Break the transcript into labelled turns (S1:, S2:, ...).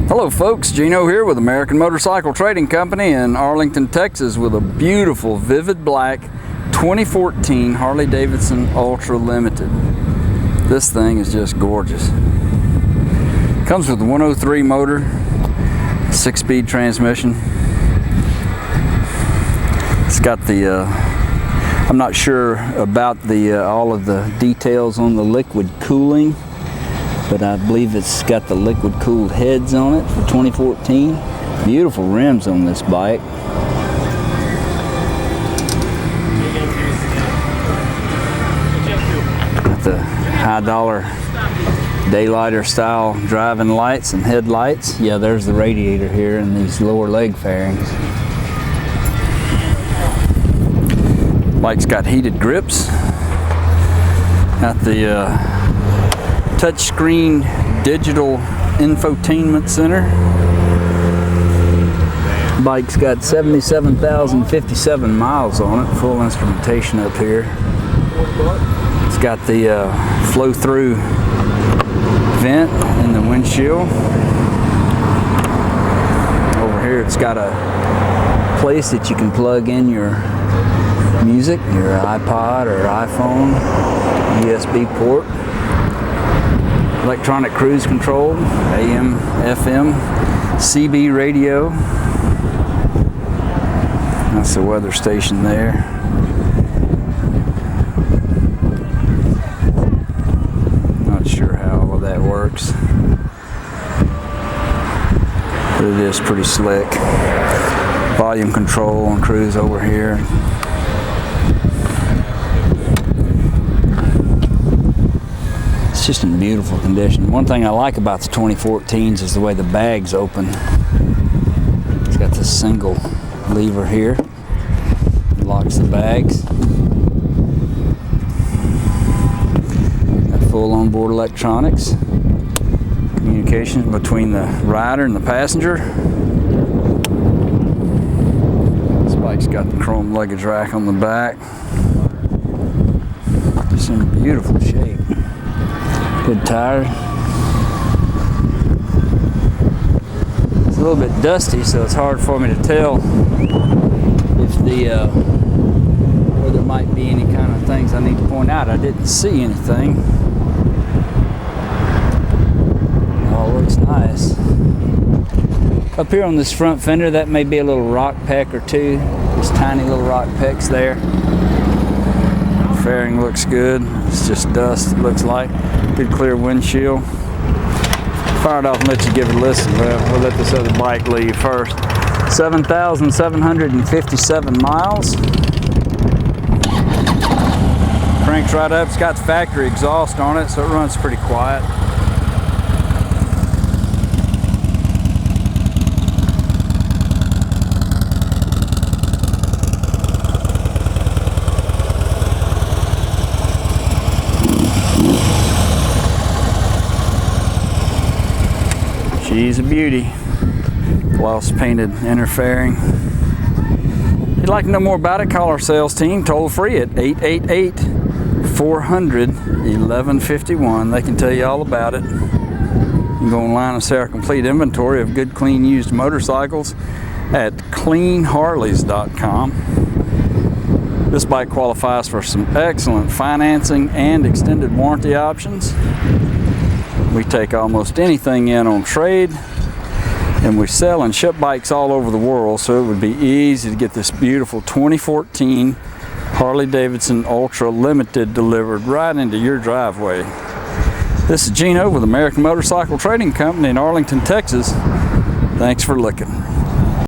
S1: Hello folks, Gino here with American Motorcycle Trading Company in Arlington, Texas with a beautiful vivid black 2014 Harley Davidson Ultra Limited. This thing is just gorgeous. Comes with a 103 motor, 6-speed transmission. It's got the, I'm not sure about the all of the details on the liquid cooling, but I believe it's got the liquid cooled heads on it for 2014. Beautiful rims on this bike. Got the high dollar daylighter style driving lights and headlights. Yeah, there's the radiator here and these lower leg fairings. Bike's got heated grips. Got the touchscreen digital infotainment center. Bike's got 77,057 miles on it. Full instrumentation up here. It's got the flow-through vent in the windshield. Over here it's got a place that you can plug in your music, your iPod or iPhone, USB port. Electronic cruise control, AM, FM, CB radio. That's the weather station there. Not sure how all of that works, but it is pretty slick. Volume control on cruise over here. Just in beautiful condition. One thing I like about the 2014s is the way the bags open. It's got this single lever here. It locks the bags. Got full onboard electronics. Communications between the rider and the passenger. This bike's got the chrome luggage rack on the back. Just in beautiful shape. Good tire. It's a little bit dusty, so it's hard for me to tell if where there might be any kind of things I need to point out. I didn't see anything. It all looks nice. Up here on this front fender, that may be a little rock peck or two. Just tiny little rock pecks there. Fairing looks good. It's just dust, it looks like. Good clear windshield. Fire it off and let you give it a listen. We'll let this other bike leave first. 7,757 miles. Cranks right up. It's got factory exhaust on it, so it runs pretty quiet. She's a beauty. Gloss painted inner fairing. If you'd like to know more about it, call our sales team toll free at 888-400-1151. They can tell you all about it. You can go online and see our complete inventory of good, clean, used motorcycles at cleanharleys.com. This bike qualifies for some excellent financing and extended warranty options. We take almost anything in on trade, and we sell and ship bikes all over the world, so it would be easy to get this beautiful 2014 Harley Davidson Ultra Limited delivered right into your driveway. This is Gino with American Motorcycle Trading Company in Arlington, Texas. Thanks for looking.